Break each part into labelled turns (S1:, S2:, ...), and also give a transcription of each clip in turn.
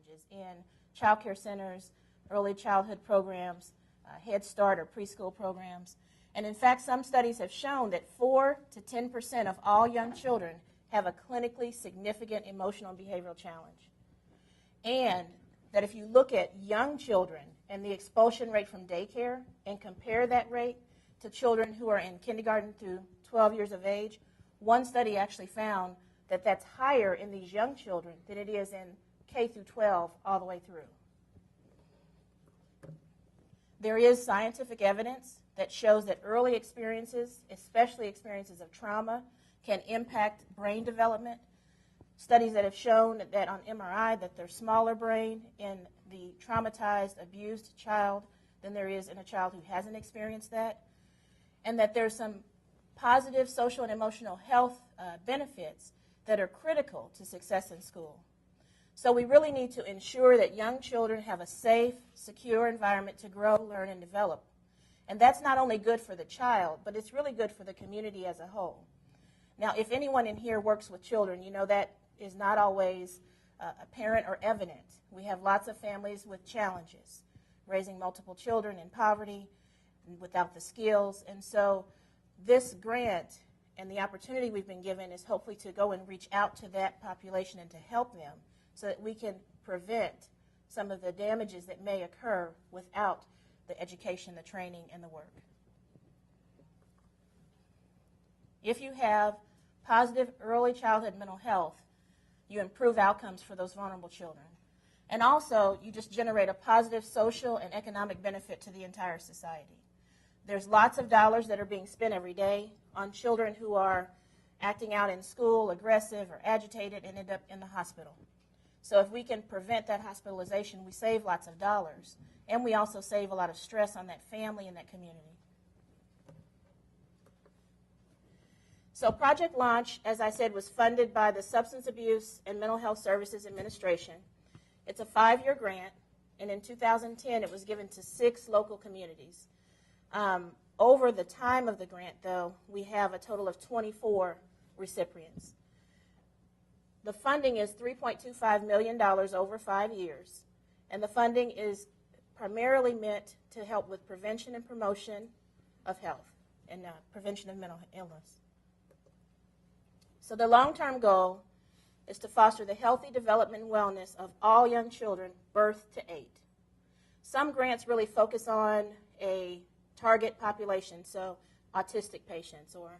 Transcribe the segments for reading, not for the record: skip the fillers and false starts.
S1: challenges in child care centers, early childhood programs, Head Start or preschool programs. And in fact, some studies have shown that 4 to 10% of all young children have a clinically significant emotional and behavioral challenge. And that if you look at young children and the expulsion rate from daycare and compare that rate to children who are in kindergarten through 12 years of age, one study actually found that that's higher in these young children than it is in K through 12 all the way through. There is scientific evidence that shows that early experiences, especially experiences of trauma, can impact brain development. Studies that have shown that on MRI that there's smaller brain in the traumatized, abused child than there is in a child who hasn't experienced that, and that there's some positive social and emotional health benefits that are critical to success in school. So we really need to ensure that young children have a safe, secure environment to grow, learn, and develop. And that's not only good for the child, but it's really good for the community as a whole. Now, if anyone in here works with children, you know that is not always apparent or evident. We have lots of families with challenges, raising multiple children in poverty, without the skills. And so this grant and the opportunity we've been given is hopefully to go and reach out to that population and to help them so that we can prevent some of the damages that may occur without the education, the training, and the work. If you have positive early childhood mental health, you improve outcomes for those vulnerable children. And also, you just generate a positive social and economic benefit to the entire society. There's lots of dollars that are being spent every day on children who are acting out in school, aggressive or agitated, and end up in the hospital. So if we can prevent that hospitalization, we save lots of dollars. And we also save a lot of stress on that family and that community. So Project Launch, as I said, was funded by the Substance Abuse and Mental Health Services Administration. It's a 5-year grant, and in 2010 it was given to 6 local communities. Over the time of the grant, though, we have a total of 24 recipients. The funding is $3.25 million over 5 years, and the funding is primarily meant to help with prevention and promotion of health and prevention of mental illness. So the long-term goal is to foster the healthy development and wellness of all young children birth to 8. Some grants really focus on a target population, so autistic patients or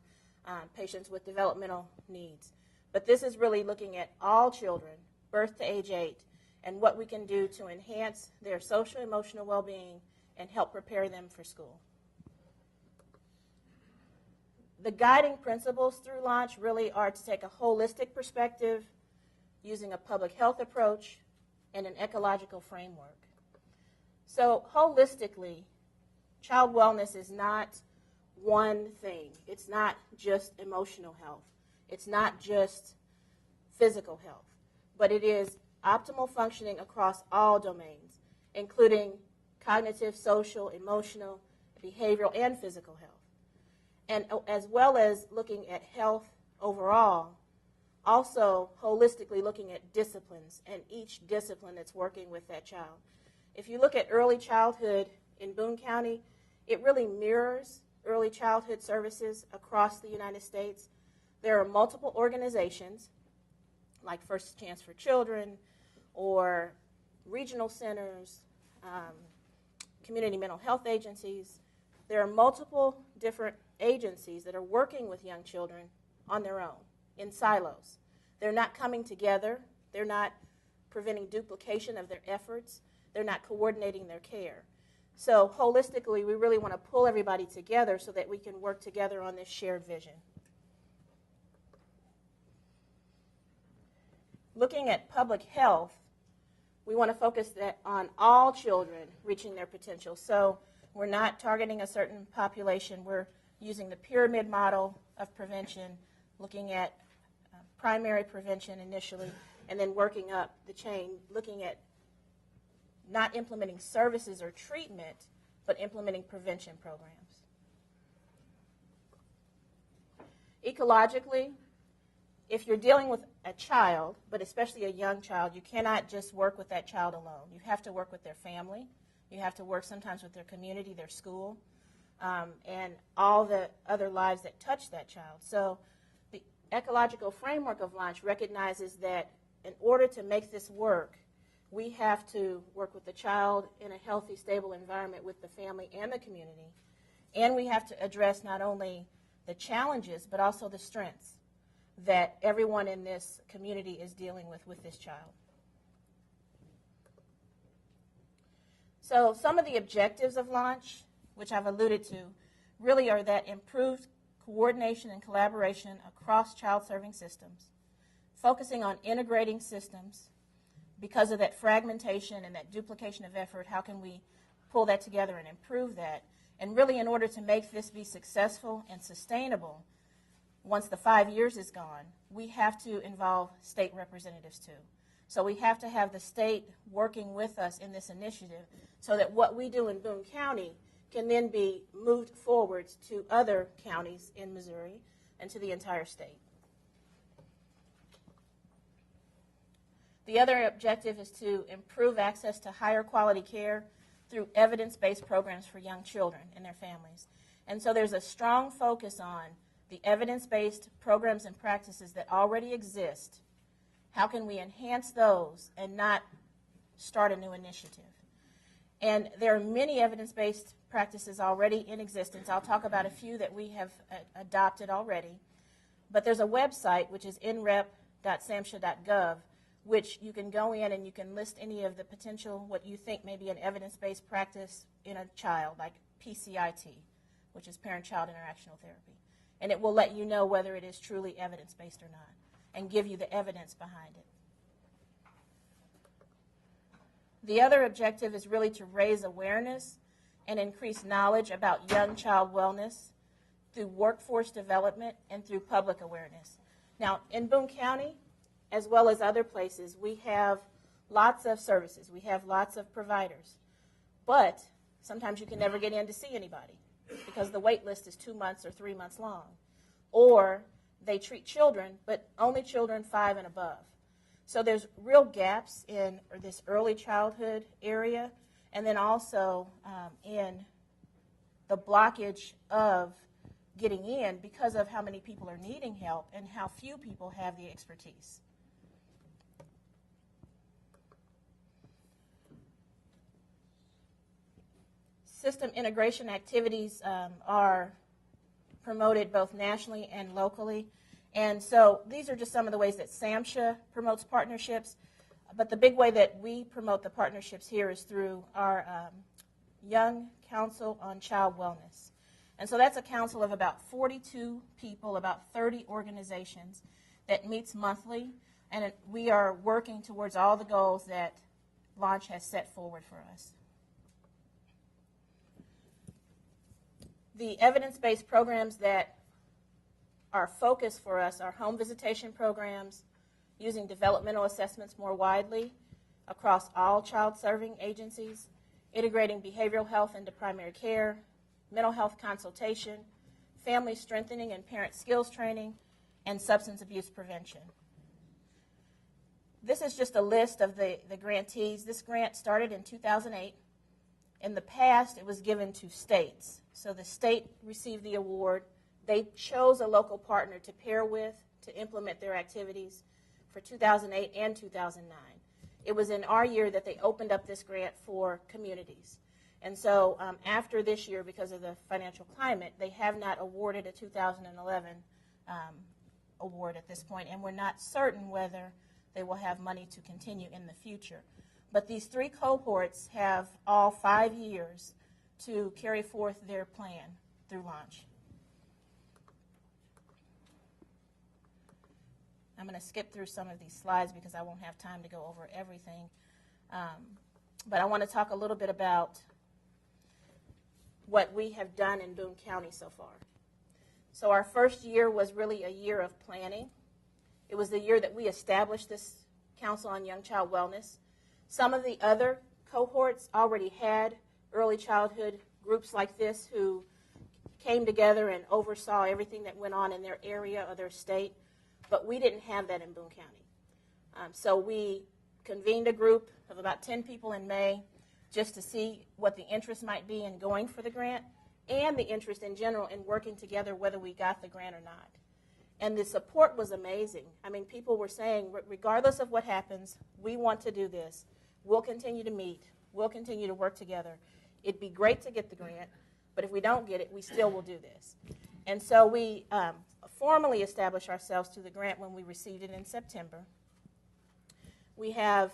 S1: patients with developmental needs. But this is really looking at all children birth to age 8 and what we can do to enhance their social emotional well-being and help prepare them for school. The guiding principles through Launch really are to take a holistic perspective using a public health approach and an ecological framework. So holistically, child wellness is not one thing. It's not just emotional health. It's not just physical health, but it is optimal functioning across all domains, including cognitive, social, emotional, behavioral, and physical health. And as well as looking at health overall, also holistically looking at disciplines and each discipline that's working with that child. If you look at early childhood in Boone County, it really mirrors early childhood services across the United States. There are multiple organizations like First Chance for Children or regional centers, community mental health agencies. There are multiple different agencies that are working with young children on their own, in silos. They're not coming together. They're not preventing duplication of their efforts. They're not coordinating their care. So holistically, we really want to pull everybody together so that we can work together on this shared vision. Looking at public health, we want to focus on all children reaching their potential. So we're not targeting a certain population. We're using the pyramid model of prevention, looking at primary prevention initially, and then working up the chain, looking at not implementing services or treatment, but implementing prevention programs. Ecologically, if you're dealing with a child, but especially a young child, you cannot just work with that child alone. You have to work with their family. You have to work sometimes with their community, their school, and all the other lives that touch that child. So the ecological framework of LAUNCH recognizes that in order to make this work, we have to work with the child in a healthy, stable environment with the family and the community. And we have to address not only the challenges, but also the strengths that everyone in this community is dealing with this child. So some of the objectives of LAUNCH, which I've alluded to, really are that improved coordination and collaboration across child-serving systems, focusing on integrating systems because of that fragmentation and that duplication of effort. How can we pull that together and improve that? And really, in order to make this be successful and sustainable, once the 5 years is gone, we have to involve state representatives too. So we have to have the state working with us in this initiative so that what we do in Boone County can then be moved forwards to other counties in Missouri and to the entire state. The other objective is to improve access to higher quality care through evidence-based programs for young children and their families. And so there's a strong focus on the evidence-based programs and practices that already exist. How can we enhance those and not start a new initiative? And there are many evidence-based practices already in existence. I'll talk about a few that we have adopted already. But there's a website, which is nrep.samhsa.gov, which you can go in and you can list any of the potential, what you think may be an evidence-based practice in a child, like PCIT, which is parent-child interactional therapy. And it will let you know whether it is truly evidence-based or not and give you the evidence behind it. The other objective is really to raise awareness and increase knowledge about young child wellness through workforce development and through public awareness. Now, in Boone County, as well as other places, we have lots of services. We have lots of providers. But sometimes you can never get in to see anybody because the wait list is 2 months or 3 months long. Or they treat children, but only children 5 and above. So there's real gaps in this early childhood area, and then also in the blockage of getting in because of how many people are needing help and how few people have the expertise. System integration activities are promoted both nationally and locally. And so these are just some of the ways that SAMHSA promotes partnerships. But the big way that we promote the partnerships here is through our Young Council on Child Wellness. And so that's a council of about 42 people, about 30 organizations that meets monthly. And we are working towards all the goals that LAUNCH has set forward for us. The evidence-based programs that are focused for us are home visitation programs, using developmental assessments more widely across all child-serving agencies, integrating behavioral health into primary care, mental health consultation, family strengthening and parent skills training, and substance abuse prevention. This is just a list of the grantees. This grant started in 2008. In the past, it was given to states. So the state received the award. They chose a local partner to pair with to implement their activities for 2008 and 2009. It was in our year that they opened up this grant for communities. And so after this year, because of the financial climate, they have not awarded a 2011 award at this point, and we're not certain whether they will have money to continue in the future. But these 3 cohorts have all 5 years to carry forth their plan through LAUNCH. I'm going to skip through some of these slides because I won't have time to go over everything. But I want to talk a little bit about what we have done in Boone County so far. So our first year was really a year of planning. It was the year that we established this Council on Young Child Wellness. Some of the other cohorts already had early childhood groups like this who came together and oversaw everything that went on in their area or their state. but we didn't have that in Boone County. So we convened a group of about 10 people in May just to see what the interest might be in going for the grant and the interest in general in working together whether we got the grant or not. And the support was amazing. I mean, people were saying, regardless of what happens, we want to do this. We'll continue to meet. We'll continue to work together. It'd be great to get the grant, but if we don't get it, we still will do this. And so we formally established ourselves to the grant when we received it in September. We have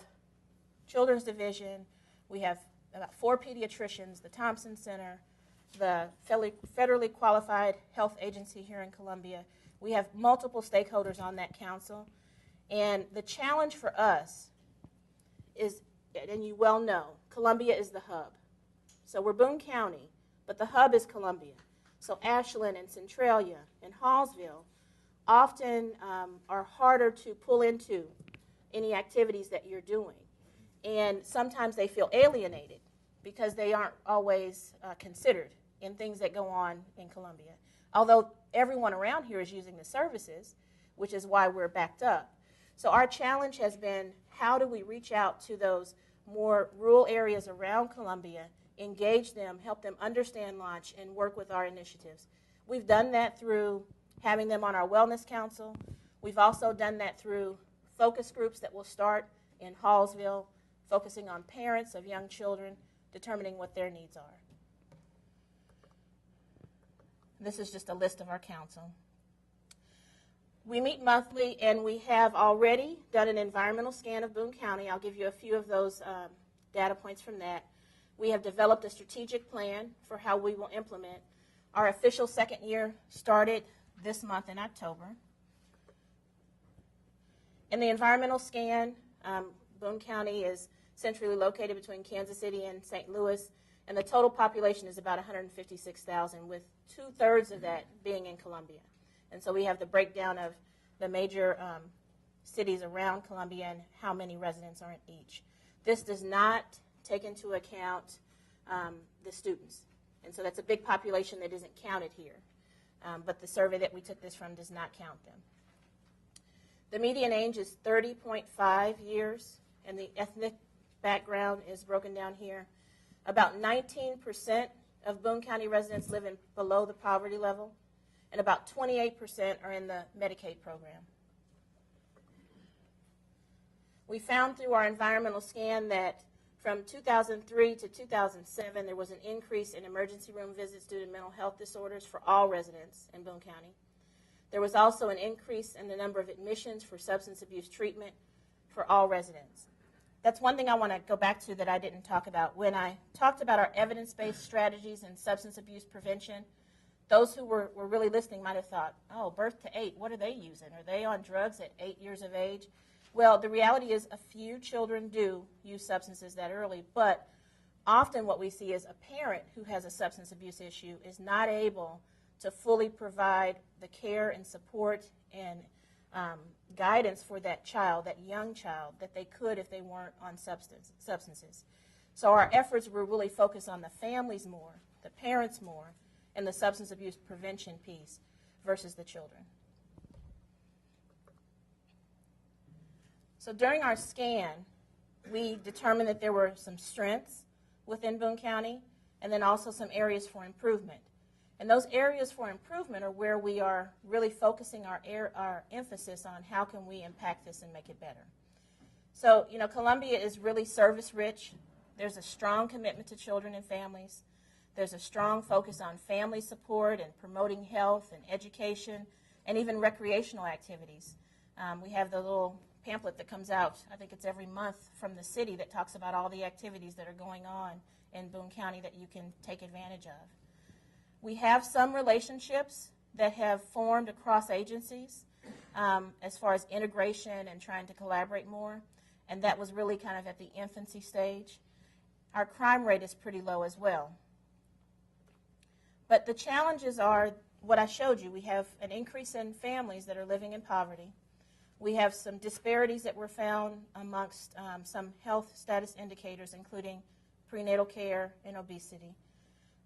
S1: Children's Division. We have about 4 pediatricians, the Thompson Center, the federally qualified health agency here in Columbia. We have multiple stakeholders on that council. And the challenge for us is, and you well know, Columbia is the hub. So we're Boone County, but the hub is Columbia. So Ashland and Centralia and Hallsville often are harder to pull into any activities that you're doing. And sometimes they feel alienated because they aren't always considered in things that go on in Columbia. Although everyone around here is using the services, which is why we're backed up. So our challenge has been, how do we reach out to those more rural areas around Columbia, engage them, help them understand Launch, and work with our initiatives. We've done that through having them on our wellness council. We've also done that through focus groups that will start in Hallsville, focusing on parents of young children, determining what their needs are. This is just a list of our council. We meet monthly, and we have already done an environmental scan of Boone County. I'll give you a few of those data points from that. We have developed a strategic plan for how we will implement. Our official second year started this month in October. In the environmental scan, Boone County is centrally located between Kansas City and St. Louis, and the total population is about 156,000, with 2/3 of that being in Columbia. And so we have the breakdown of the major cities around Columbia and how many residents are in each. This does not take into account the students. And so that's a big population that isn't counted here. But the survey that we took this from does not count them. The median age is 30.5 years, and the ethnic background is broken down here. About 19% of Boone County residents live in below the poverty level, and about 28% are in the Medicaid program. We found through our environmental scan that from 2003 to 2007, there was an increase in emergency room visits due to mental health disorders for all residents in Boone County. There was also an increase in the number of admissions for substance abuse treatment for all residents. That's one thing I want to go back to that I didn't talk about. When I talked about our evidence-based strategies in substance abuse prevention, those who were really listening might have thought, oh, birth to 8, what are they using? Are they on drugs at 8 years of age? Well, the reality is a few children do use substances that early, but often what we see is a parent who has a substance abuse issue is not able to fully provide the care and support and guidance for that child, that young child, that they could if they weren't on substances. So our efforts were really focused on the families more, the parents more, and the substance abuse prevention piece versus the children. So during our scan, we determined that there were some strengths within Boone County and then also some areas for improvement. And those areas for improvement are where we are really focusing our emphasis on how can we impact this and make it better. So, you know, Columbia is really service-rich. There's a strong commitment to children and families. There's a strong focus on family support and promoting health and education and even recreational activities. We have the little pamphlet that comes out, I think it's every month, from the city that talks about all the activities that are going on in Boone County that you can take advantage of. We have some relationships that have formed across agencies as far as integration and trying to collaborate more, and that was really kind of at the infancy stage. Our crime rate is pretty low as well. But the challenges are what I showed you. We have an increase in families that are living in poverty. We have some disparities that were found amongst some health status indicators, including prenatal care and obesity.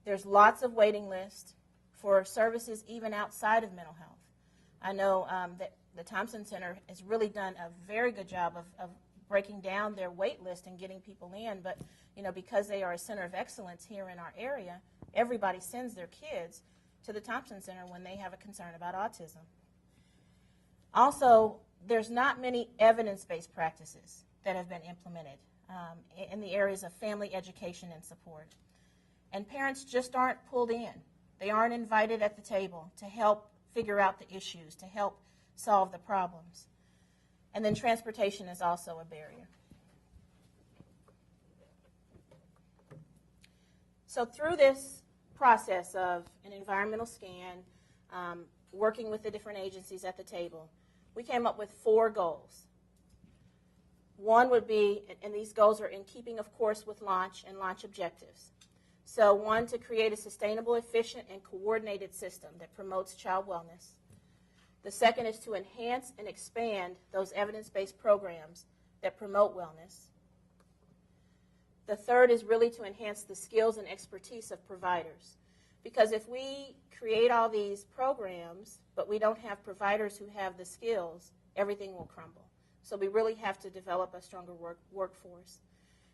S1: There's lots of waiting lists for services even outside of mental health. I know that the Thompson Center has really done a very good job of breaking down their wait list and getting people in. But, you know, because they are a center of excellence here in our area, everybody sends their kids to the Thompson Center when they have a concern about autism. Also, there's not many evidence-based practices that have been implemented in the areas of family education and support. And parents just aren't pulled in. They aren't invited at the table to help figure out the issues, to help solve the problems. And then transportation is also a barrier. So through this process of an environmental scan, working with the different agencies at the table, we came up with 4 goals. One would be, and these goals are in keeping, of course, with launch and launch objectives. So 1, to create a sustainable, efficient, and coordinated system that promotes child wellness. The 2nd is to enhance and expand those evidence-based programs that promote wellness. The 3rd is really to enhance the skills and expertise of providers. Because if we create all these programs, but we don't have providers who have the skills, everything will crumble. So we really have to develop a stronger workforce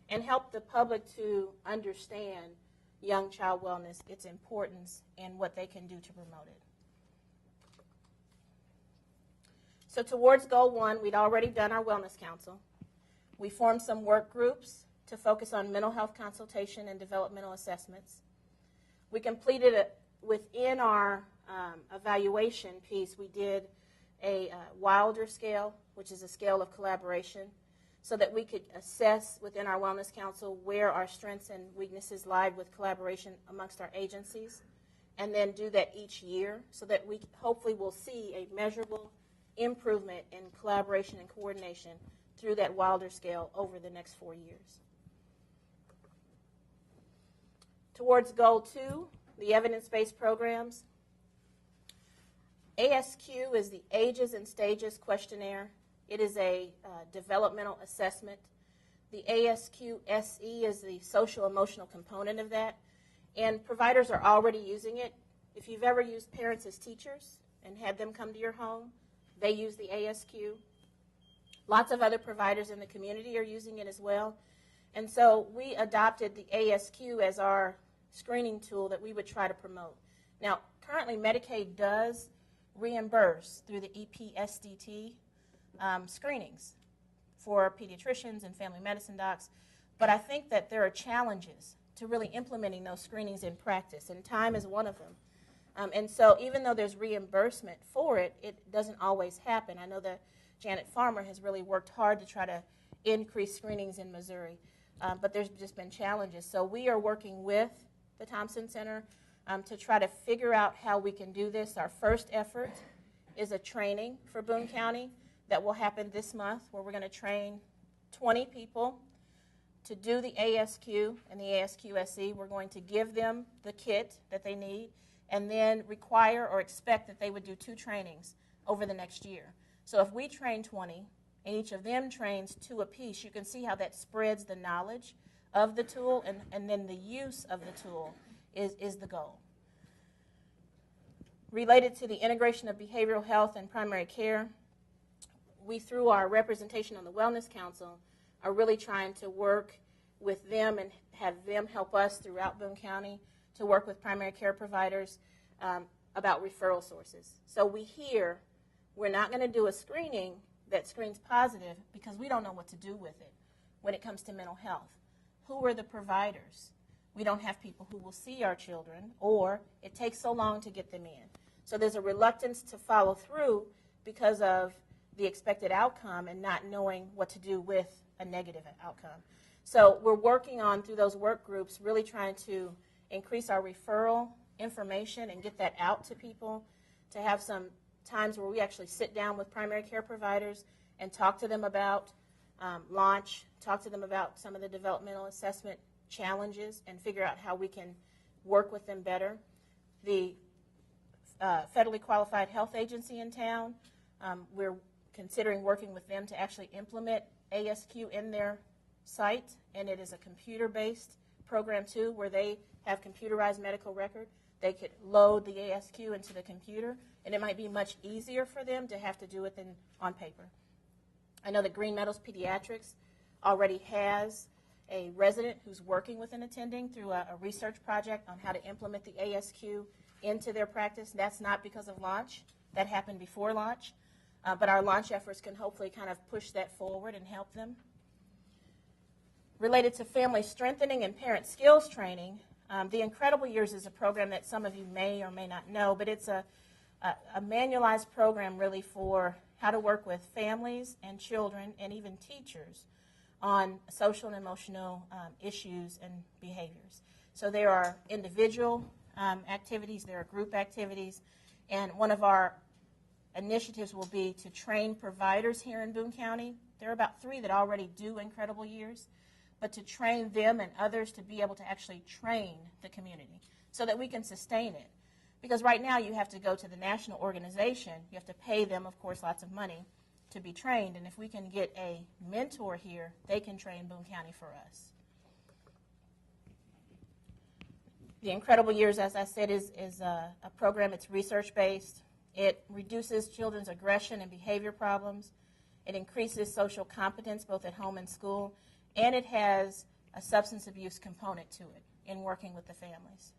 S1: and help the public to understand young child wellness, its importance, and what they can do to promote it. So towards goal 1, we'd already done our wellness council. We formed some work groups to focus on mental health consultation and developmental assessments. We completed it within our evaluation piece. We did a Wilder scale, which is a scale of collaboration, so that we could assess within our Wellness Council where our strengths and weaknesses lied with collaboration amongst our agencies, and then do that each year so that we hopefully will see a measurable improvement in collaboration and coordination through that Wilder scale over the next 4 years. Towards goal 2, the evidence-based programs. ASQ is the Ages and Stages Questionnaire. It is a developmental assessment. The ASQ SE is the social-emotional component of that. And providers are already using it. If you've ever used parents as teachers and had them come to your home, they use the ASQ. Lots of other providers in the community are using it as well. And so we adopted the ASQ as our screening tool that we would try to promote. Now, currently Medicaid does reimburse through the EPSDT screenings for pediatricians and family medicine docs, but I think that there are challenges to really implementing those screenings in practice, and time is one of them. And so even though there's reimbursement for it, it doesn't always happen. I know that Janet Farmer has really worked hard to try to increase screenings in Missouri, but there's just been challenges. So we are working with the Thompson Center to try to figure out how we can do this. Our first effort is a training for Boone County that will happen this month, where we're going to train 20 people to do the ASQ and the ASQ SE. We're going to give them the kit that they need and then require or expect that they would do 2 trainings over the next year. So if we train 20 and each of them trains 2 apiece, you can see how that spreads the knowledge of the tool, and then the use of the tool is the goal. Related to the integration of behavioral health and primary care, we, through our representation on the Wellness Council, are really trying to work with them and have them help us throughout Boone County to work with primary care providers about referral sources. So we hear we're not going to do a screening that screens positive because we don't know what to do with it when it comes to mental health. Who are the providers? We don't have people who will see our children, or it takes so long to get them in. So there's a reluctance to follow through because of the expected outcome and not knowing what to do with a negative outcome. So we're working on, through those work groups, really trying to increase our referral information and get that out to people, to have some times where we actually sit down with primary care providers and talk to them about launch, talk to them about some of the developmental assessment challenges and figure out how we can work with them better. The federally qualified health agency in town, we're considering working with them to actually implement ASQ in their site, and it is a computer-based program too, where they have computerized medical record they could load the ASQ into the computer, and it might be much easier for them to have to do it than on paper. I know that Green Meadows Pediatrics already has a resident who's working with an attending through a research project on how to implement the ASQ into their practice. That's not because of launch. That happened before launch. But our launch efforts can hopefully kind of push that forward and help them. Related to family strengthening and parent skills training, the Incredible Years is a program that some of you may or may not know, but it's a manualized program really for how to work with families and children and even teachers on social and emotional issues and behaviors. So there are individual activities, there are group activities, and one of our initiatives will be to train providers here in Boone County. There are about 3 that already do Incredible Years, but to train them and others to be able to actually train the community so that we can sustain it. Because right now you have to go to the national organization, you have to pay them, of course, lots of money to be trained, and if we can get a mentor here, they can train Boone County for us. The Incredible Years, as I said, is a program. It's research-based. It reduces children's aggression and behavior problems. It increases social competence both at home and school, and it has a substance abuse component to it in working with the families.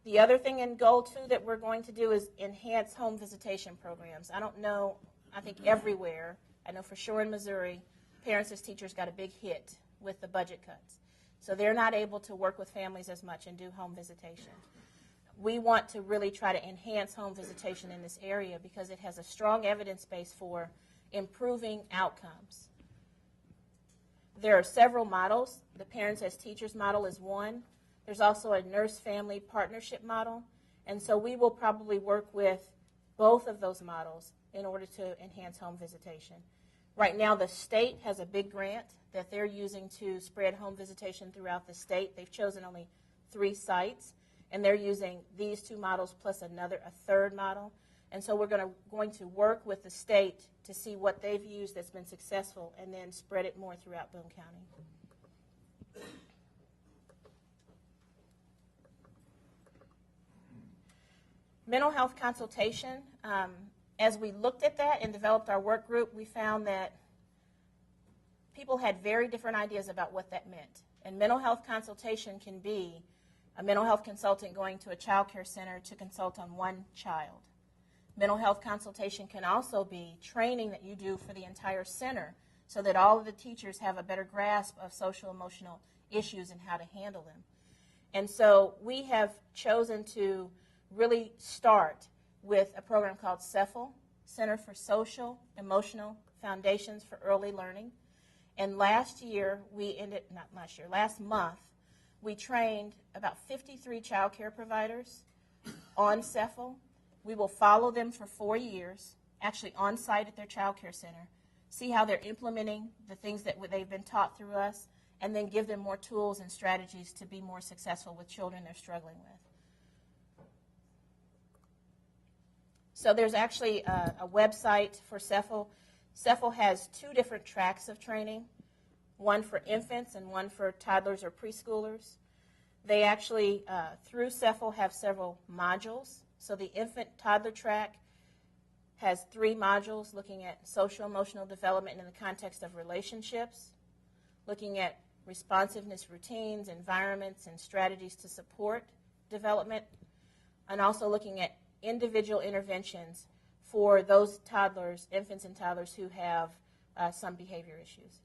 S1: The other thing in Goal 2 that we're going to do is enhance home visitation programs. I don't know, I think everywhere, I know for sure in Missouri, parents as teachers got a big hit with the budget cuts. So they're not able to work with families as much and do home visitation. We want to really try to enhance home visitation in this area because it has a strong evidence base for improving outcomes. There are several models. The Parents as Teachers model is one. There's also a nurse-family partnership model. And so we will probably work with both of those models in order to enhance home visitation. Right now, the state has a big grant that they're using to spread home visitation throughout the state. They've chosen only 3 sites, and they're using these 2 models plus a third model. And so we're going to work with the state to see what they've used that's been successful and then spread it more throughout Boone County. Mental health consultation, as we looked at that and developed our work group, we found that people had very different ideas about what that meant. And mental health consultation can be a mental health consultant going to a child care center to consult on one child. Mental health consultation can also be training that you do for the entire center so that all of the teachers have a better grasp of social emotional issues and how to handle them. And so we have chosen to really start with a program called CEFL, Center for Social Emotional Foundations for Early Learning. And last month, we trained about 53 child care providers on CEFL. We will follow them for 4 years, actually on site at their child care center, see how they're implementing the things that they've been taught through us, and then give them more tools and strategies to be more successful with children they're struggling with. So there's actually a website for CEFL. CEFL has 2 different tracks of training, one for infants and one for toddlers or preschoolers. They actually, through CEFL, have several modules. So the infant-toddler track has 3 modules looking at social-emotional development in the context of relationships, looking at responsiveness routines, environments, and strategies to support development, and also looking at individual interventions for those toddlers, infants and toddlers who have some behavior issues.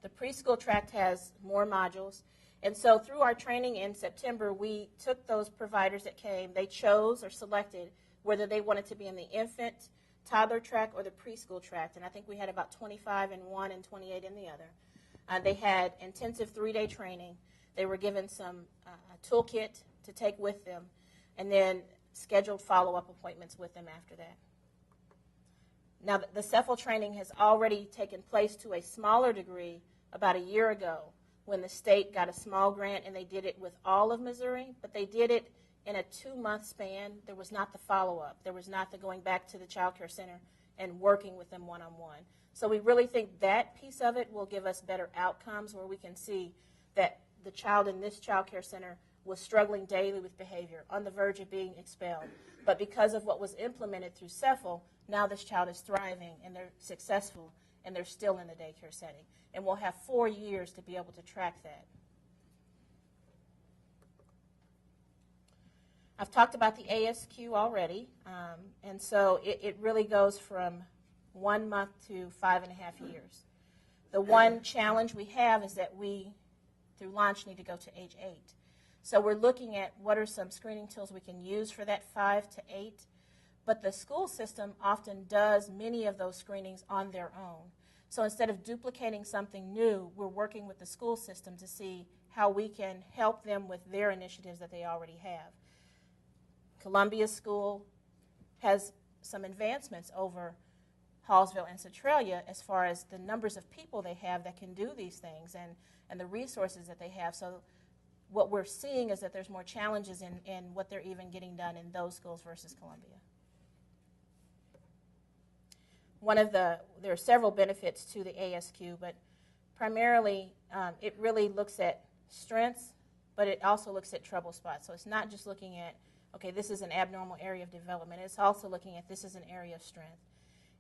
S1: The preschool tract has more modules. And so through our training in September, we took those providers that came, they chose or selected whether they wanted to be in the infant, toddler track or the preschool tract. And I think we had about 25 in one and 28 in the other. They had intensive 3-day training. They were given some a toolkit to take with them, and then scheduled follow-up appointments with them after that. Now, the CEFL training has already taken place to a smaller degree about a year ago when the state got a small grant, and they did it with all of Missouri, but they did it in a 2-month span. There was not the follow-up. There was not the going back to the child care center and working with them one-on-one. So we really think that piece of it will give us better outcomes where we can see that the child in this child care center was struggling daily with behavior, on the verge of being expelled. But because of what was implemented through CEFL, now this child is thriving and they're successful and they're still in the daycare setting. And we'll have 4 years to be able to track that. I've talked about the ASQ already, and so it really goes from 1 month to 5.5 years. The one challenge we have is that we, through launch, need to go to age 8. So we're looking at what are some screening tools we can use for that 5 to 8, but the school system often does many of those screenings on their own. So instead of duplicating something new, we're working with the school system to see how we can help them with their initiatives that they already have. Columbia School has some advancements over Hallsville and Centralia as far as the numbers of people they have that can do these things and the resources that they have. So what we're seeing is that there's more challenges in what they're even getting done in those schools versus Columbia. There are several benefits to the ASQ, but primarily it really looks at strengths, but it also looks at trouble spots. So it's not just looking at, okay, this is an abnormal area of development. It's also looking at this is an area of strength.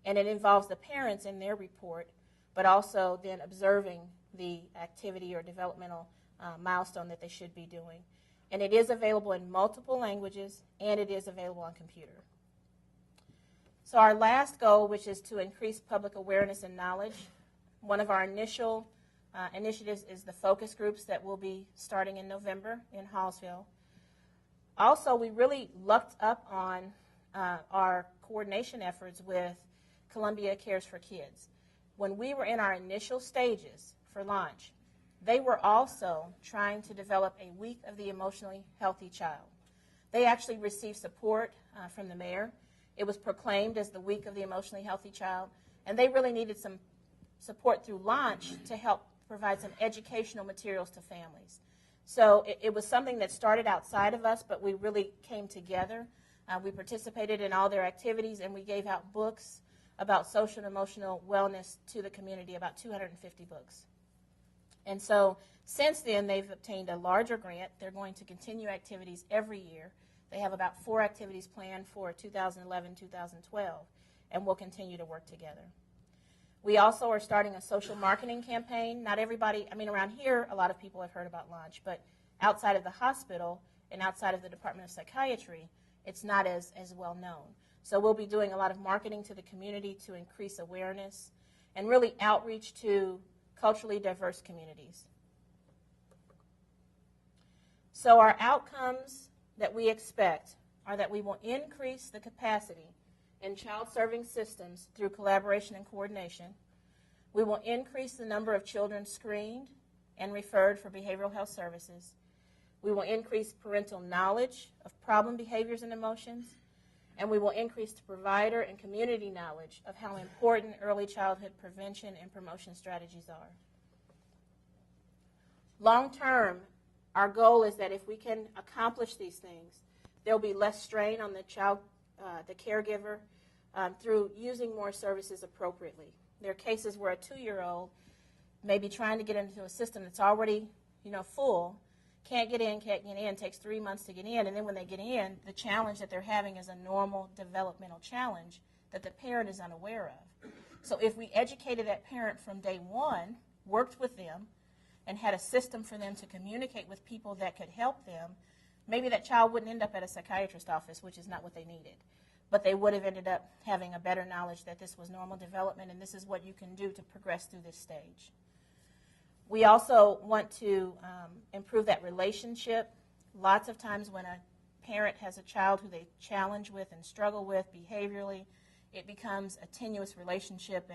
S1: And it involves the parents in their report, but also then observing the activity or developmental milestone that they should be doing. And it is available in multiple languages, and it is available on computer. So our last goal, which is to increase public awareness and knowledge, one of our initial initiatives is the focus groups that will be starting in November in Hallsville. Also, we really looked up on our coordination efforts with Columbia Cares for Kids. When we were in our initial stages for launch, they were also trying to develop a week of the emotionally healthy child. They actually received support from the mayor. It was proclaimed as the week of the emotionally healthy child, and they really needed some support through launch to help provide some educational materials to families. So it was something that started outside of us, but we really came together. We participated in all their activities, and we gave out books about social and emotional wellness to the community, about 250 books. And so since then, they've obtained a larger grant. They're going to continue activities every year. They have about 4 activities planned for 2011-2012, and we'll continue to work together. We also are starting a social marketing campaign. Not everybody, around here, a lot of people have heard about Launch, but outside of the hospital and outside of the Department of Psychiatry, it's not as well known. So we'll be doing a lot of marketing to the community to increase awareness and really outreach to culturally diverse communities. So our outcomes that we expect are that we will increase the capacity in child-serving systems through collaboration and coordination. We will increase the number of children screened and referred for behavioral health services. We will increase parental knowledge of problem behaviors and emotions. And we will increase the provider and community knowledge of how important early childhood prevention and promotion strategies are. Long term, our goal is that if we can accomplish these things, there will be less strain on the child, the caregiver, through using more services appropriately. There are cases where a 2-year-old may be trying to get into a system that's already, full, can't get in, takes 3 months to get in, and then when they get in, the challenge that they're having is a normal developmental challenge that the parent is unaware of. So if we educated that parent from day one, worked with them, and had a system for them to communicate with people that could help them, maybe that child wouldn't end up at a psychiatrist's office, which is not what they needed. But they would have ended up having a better knowledge that this was normal development and this is what you can do to progress through this stage. We also want to improve that relationship. Lots of times when a parent has a child who they challenge with and struggle with behaviorally, it becomes a tenuous relationship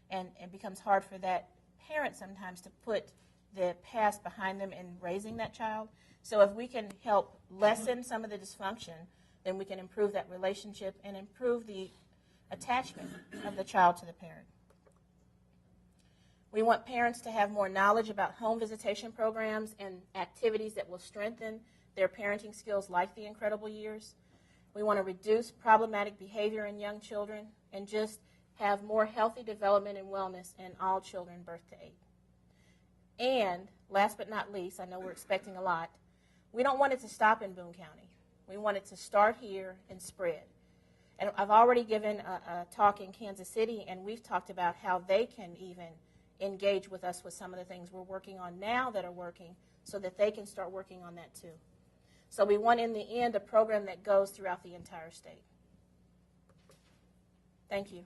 S1: and it becomes hard for that parent sometimes to put the past behind them in raising that child. So if we can help lessen some of the dysfunction, then we can improve that relationship and improve the attachment of the child to the parent. We want parents to have more knowledge about home visitation programs and activities that will strengthen their parenting skills like the Incredible Years. We want to reduce problematic behavior in young children and just have more healthy development and wellness in all children birth to 8. And last but not least, I know we're expecting a lot, we don't want it to stop in Boone County. We want it to start here and spread. And I've already given a talk in Kansas City, and we've talked about how they can even engage with us with some of the things we're working on now that are working so that they can start working on that too. So we want, in the end, a program that goes throughout the entire state. Thank you.